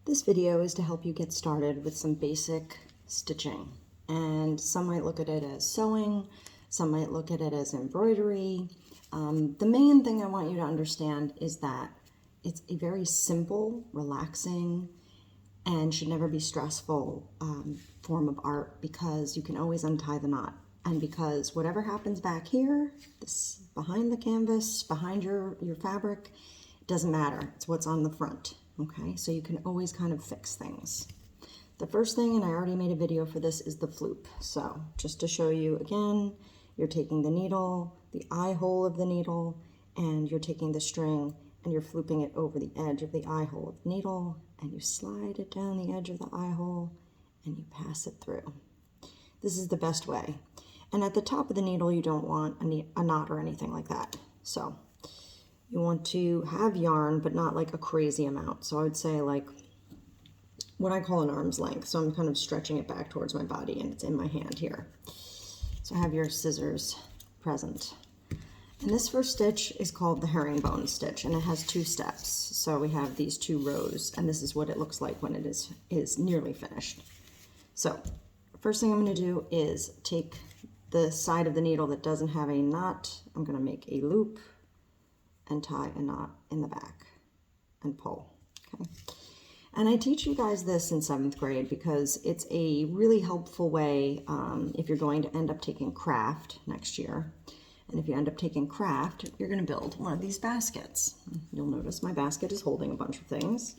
This video is to help you get started with some basic stitching. And some might look at it as sewing, some might look at it as embroidery. The main thing I want you to understand is that it's a very simple, relaxing, and should never be stressful form of art, because you can always untie the knot. And because whatever happens back here, this behind the canvas, behind your fabric, it doesn't matter. It's what's on the front. Okay, so you can always kind of fix things. The first thing, and I already made a video for this, is the floop. So just to show you again, you're taking the needle, the eye hole of the needle, and you're taking the string and you're flooping it over the edge of the eye hole of the needle, and you slide it down the edge of the eye hole and you pass it through. This is the best way. And at the top of the needle, you don't want a knot or anything like that. So you want to have yarn, but not like a crazy amount. So I would say like what I call an arm's length. So I'm kind of stretching it back towards my body and it's in my hand here. So have your scissors present. And this first stitch is called the herringbone stitch, and it has 2 steps. So we have these 2 rows, and this is what it looks like when it is nearly finished. So first thing I'm going to do is take the side of the needle that doesn't have a knot. I'm going to make a loop and tie a knot in the back and pull. Okay. And I teach you guys this in 7th grade because it's a really helpful way if you're going to end up taking craft next year. And if you end up taking craft, you're going to build one of these baskets. You'll notice my basket is holding a bunch of things.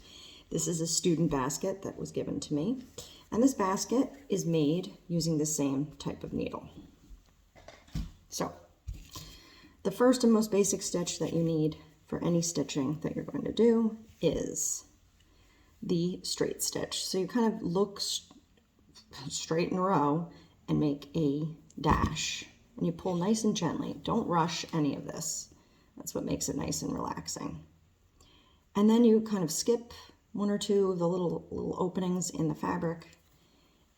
This is a student basket that was given to me. And this basket is made using the same type of needle. So the first and most basic stitch that you need for any stitching that you're going to do is the straight stitch. So you kind of look straight in a row and make a dash. And you pull nice and gently. Don't rush any of this. That's what makes it nice and relaxing. And then you kind of skip 1 or 2 of the little openings in the fabric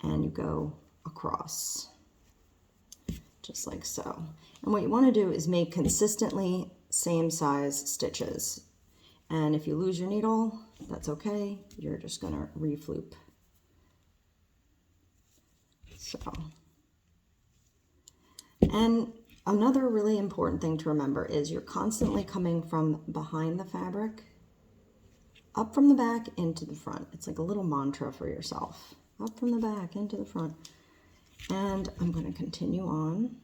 and you go across, just like so. And what you want to do is make consistently same size stitches. And if you lose your needle, that's okay. You're just going to refloop. So. And another really important thing to remember is you're constantly coming from behind the fabric, up from the back, into the front. It's like a little mantra for yourself. Up from the back, into the front. And I'm going to continue on.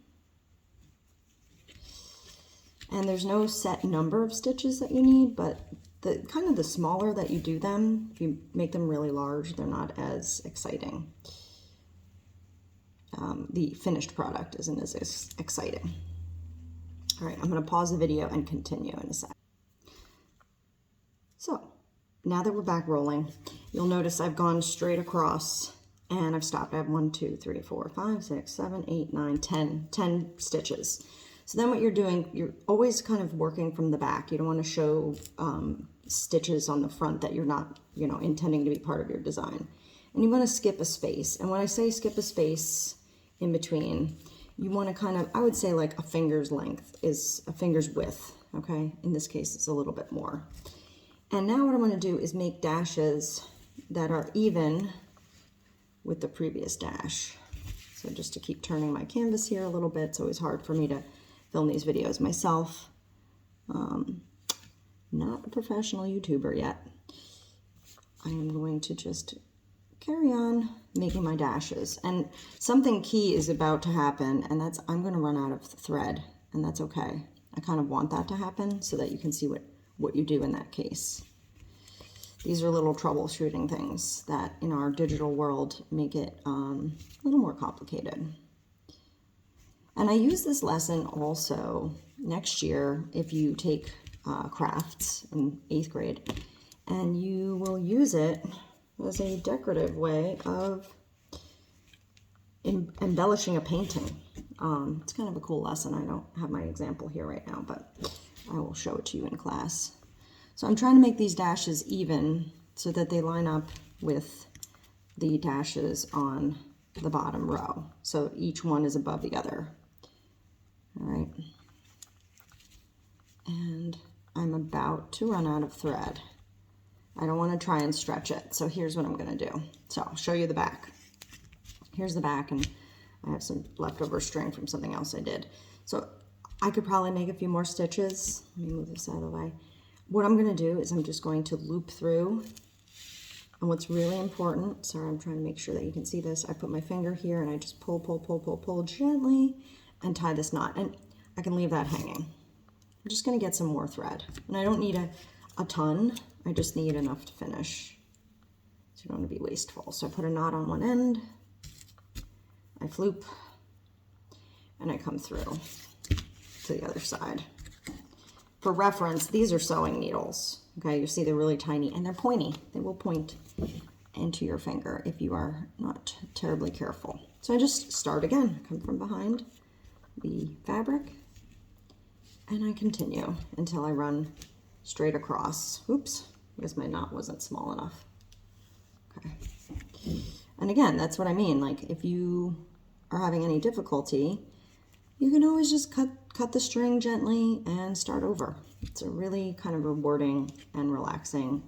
And there's no set number of stitches that you need, but the smaller that you do them, if you make them really large, they're not as exciting. The finished product isn't as exciting. All right, I'm going to pause the video and continue in a sec. So now that we're back rolling, you'll notice I've gone straight across and I've stopped. I have 1, 2, 3, 4, 5, 6, 7, 8, 9, 10 stitches. So then what you're doing, you're always kind of working from the back. You don't want to show stitches on the front that you're not, intending to be part of your design. And you want to skip a space. And when I say skip a space in between, you want to kind of, I would say like a finger's length is a finger's width, okay? In this case, it's a little bit more. And now what I'm going to do is make dashes that are even with the previous dash. So just to keep turning my canvas here a little bit, it's always hard for me to film these videos myself. Not a professional YouTuber yet. I am going to just carry on making my dashes. And something key is about to happen, and that's I'm going to run out of thread, and that's okay. I kind of want that to happen so that you can see what you do in that case. These are little troubleshooting things that in our digital world make it a little more complicated. And I use this lesson also next year if you take crafts in 8th grade, and you will use it as a decorative way of embellishing a painting. It's kind of a cool lesson. I don't have my example here right now, but I will show it to you in class. So I'm trying to make these dashes even so that they line up with the dashes on the bottom row. So each one is above the other. All right. And I'm about to run out of thread. I don't want to try and stretch it. So here's what I'm going to do. So I'll show you the back. Here's the back, and I have some leftover string from something else I did. So I could probably make a few more stitches. Let me move this out of the way. What I'm going to do is I'm just going to loop through. And what's really important, sorry, I'm trying to make sure that you can see this. I put my finger here and I just pull, pull, pull, pull, pull gently and tie this knot. And I can leave that hanging. I'm just going to get some more thread. And I don't need a ton. I just need enough to finish. So you don't want to be wasteful. So I put a knot on one end. I floop. And I come through to the other side. For reference, these are sewing needles. Okay, you see they're really tiny and they're pointy. They will point into your finger if you are not terribly careful. So I just start again, come from behind the fabric, and I continue until I run straight across. Oops, I guess my knot wasn't small enough. Okay. And again, that's what I mean. Like if you are having any difficulty, you can always just cut the string gently and start over. It's a really kind of rewarding and relaxing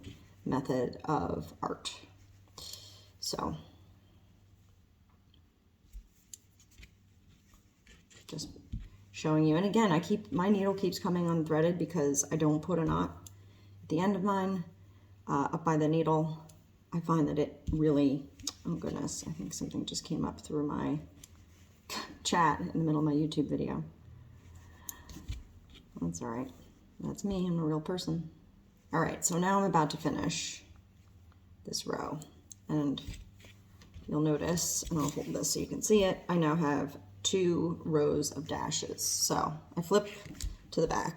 method of art. So just showing you. And again, my needle keeps coming unthreaded because I don't put a knot at the end of mine up by the needle. I find that it really, oh goodness, I think something just came up through my chat in the middle of my YouTube video. That's all right. That's me. I'm a real person. All right, so now I'm about to finish this row. And you'll notice, and I'll hold this so you can see it, I now have 2 rows of dashes. So I flip to the back.